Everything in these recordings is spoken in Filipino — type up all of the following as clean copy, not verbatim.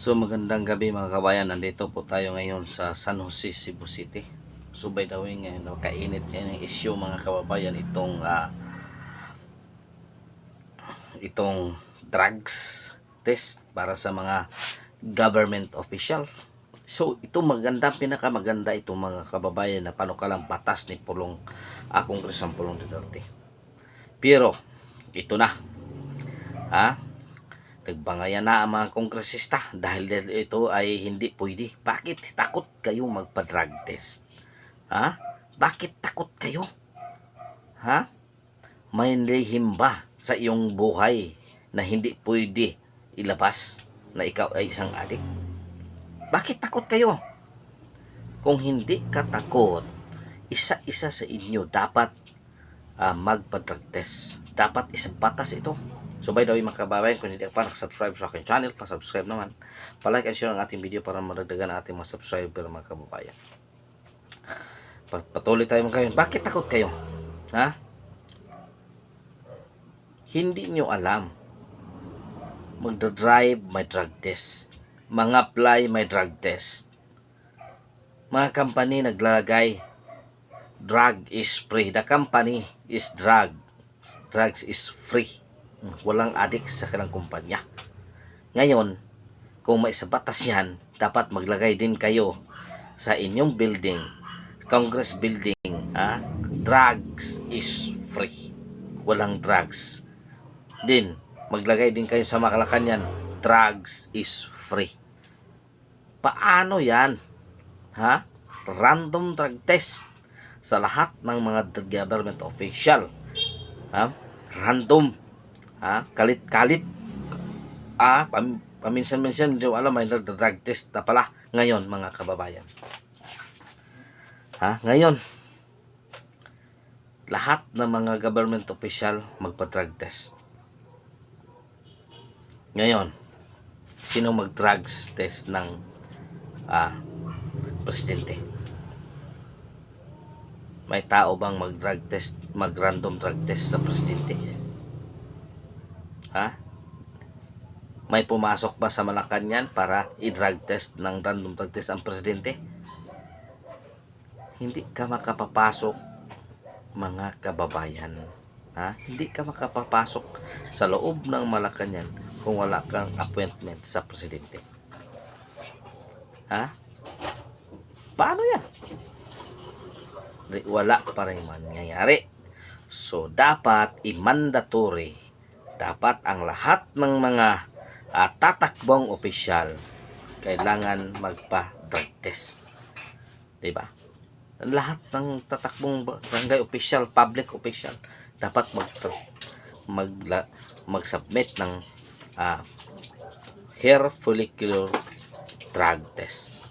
So magandang gabi mga kabayan, nandito po tayo ngayon sa San Jose, Cebu City. So by the way ngayon, kainit ngayon ang issue mga kababayan, itong drugs test para sa mga government official. So ito pinakamaganda ito mga kababayan na panukalang batas ni Congressman Pulong Duterte. Pero ito na, nagbangayan na ang mga kongresista dahil ito ay hindi pwede. Bakit takot kayo magpa-drug test? Bakit takot kayo? May lihim ba sa iyong buhay na hindi pwede ilabas na ikaw ay isang adik? Bakit takot kayo? Kung hindi ka takot, isa-isa sa inyo dapat magpa-drug test. Dapat isang batas ito. So by the way mga kababayan, kung hindi ka pa nakasubscribe sa aking channel, pa-subscribe naman. Pa-like and share ang ating video para maragdagan ang ating mga subscriber mga kababayan. Patuloy tayo mga kababayan. Bakit takot kayo? Hindi nyo alam. Magdadrive, may drug test. Mga-apply, may drug test. Mga company naglalagay, drug is free. The company is drug. Drugs is free. Walang adik sa kanang kumpanya. Ngayon, kung may sa batas yan, dapat maglagay din kayo sa inyong building, Congress building, drugs is free. Walang drugs. Din, maglagay din kayo sa Malacanang, drugs is free. Paano yan? Random drug test sa lahat ng mga government official. Random. Kalit-kalit. Paminsan-minsan hindi alam may drug test na pala ngayon mga kababayan. Ngayon lahat ng mga government official magpa-drug test. Ngayon, sino mag-drugs test ng presidente? May tao bang mag-random drug test sa presidente? May pumasok ba sa Malacanang para i-drug test ng random drug test ang presidente? Hindi ka makapapasok mga kababayan. Hindi ka makapapasok sa loob ng Malacanang kung wala kang appointment sa presidente. Paano yan? Wala pa rin mangyayari. So dapat i-mandatory. Dapat ang lahat ng mga tatakbong opisyal kailangan magpa-drug test. Diba? Lahat ng tatakbong barangay opisyal, public opisyal, dapat mag-submit ng hair follicular drug test.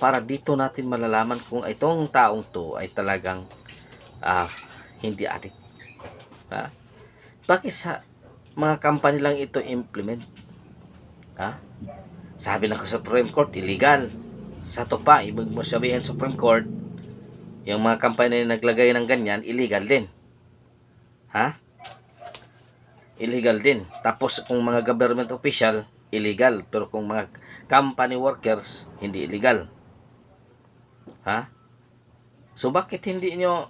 Para dito natin malalaman kung itong taong to ay talagang hindi adik. Bakit sa mga company lang ito implement? Sabi ng Supreme Court, illegal. Sa to pa, ibig mo sabihin Supreme Court, yung mga company na naglagay ng ganyan, illegal din. Illegal din. Tapos kung mga government official, illegal. Pero kung mga company workers, hindi illegal. So bakit hindi nyo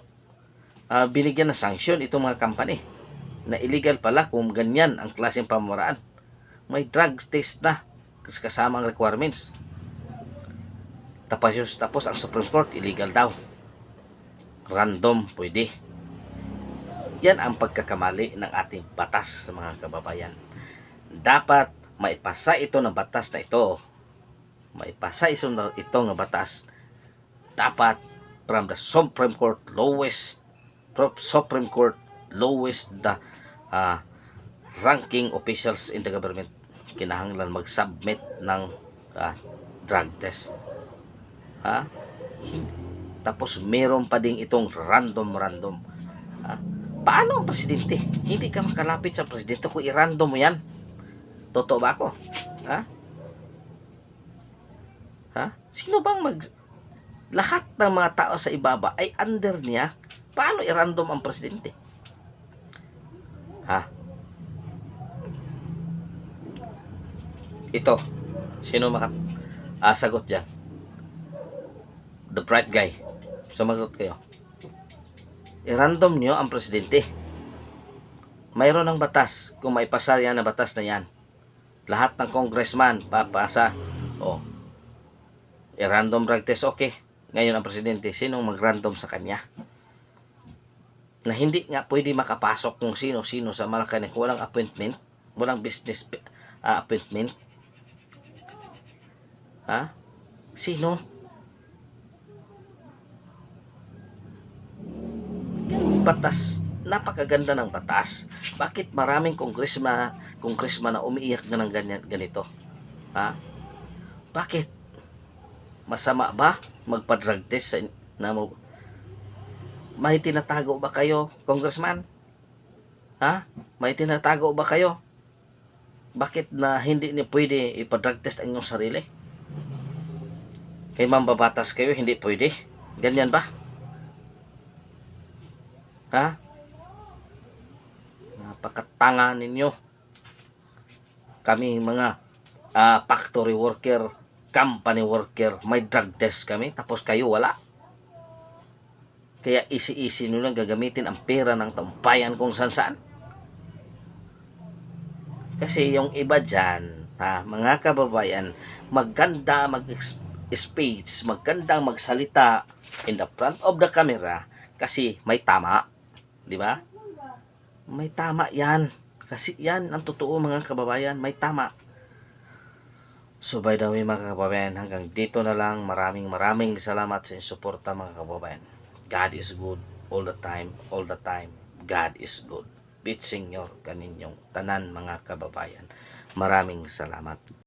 binigyan ng sanction itong mga company na illegal pala kung ganyan ang klaseng pamamaraan? May drugs test na kasama ang requirements. Tapos ang Supreme Court illegal daw. Random pwede. Yan ang pagkakamali ng ating batas sa mga kababayan. Dapat maipasa ito ng batas na ito. Maipasa ito ng batas. Dapat from the Supreme Court lowest the ranking officials in the government kinahanglan mag-submit ng drug test. Tapos meron pa ding itong random. Paano ang presidente? Hindi ka makalapit sa presidente kung i-random mo yan. Totoo ba ako? Sino bang lahat ng mga tao sa ibaba ay under niya? Paano i-random ang presidente? Ito, Sino sagot dyan? The bright guy. Sumagot kayo. I-random nyo ang presidente. Mayroon ng batas. Kung maipasa yan na batas na yan, lahat ng congressman papasa. O, i-random drug test, okay. Ngayon ang presidente, sinong mag-random sa kanya? Na hindi nga pwede makapasok kung sino-sino sa Malacanang kung walang appointment, walang business appointment. Ha? Sino? Yung batas, napakaganda ng batas. Bakit maraming congressman na umiiyak na ng ganito? Ha? Bakit? Masama ba magpa-drug test na mo? May tinatago ba kayo, congressman? Ha? May tinatago ba kayo? Bakit na hindi niyo pwede ipa-drug test ang inyong sarili? Kay mambabatas kayo, hindi pwede? Ganyan ba? Ha? Napakatanga ninyo. Kami mga factory worker, company worker, may drug test kami, tapos kayo wala. Kaya easy-easy nyo lang gagamitin ang pera ng tampayan kung saan-saan. Kasi yung iba dyan, mga kababayan, maganda mag-speech, magandang magsalita in the front of the camera kasi may tama. Di ba? May tama yan. Kasi yan ang totoo mga kababayan, may tama. So by the way mga kababayan, hanggang dito na lang. Maraming salamat sa inyong suporta mga kababayan. God is good all the time, all the time. God is good. Bit Senior kaninyong tanan mga kababayan. Maraming salamat.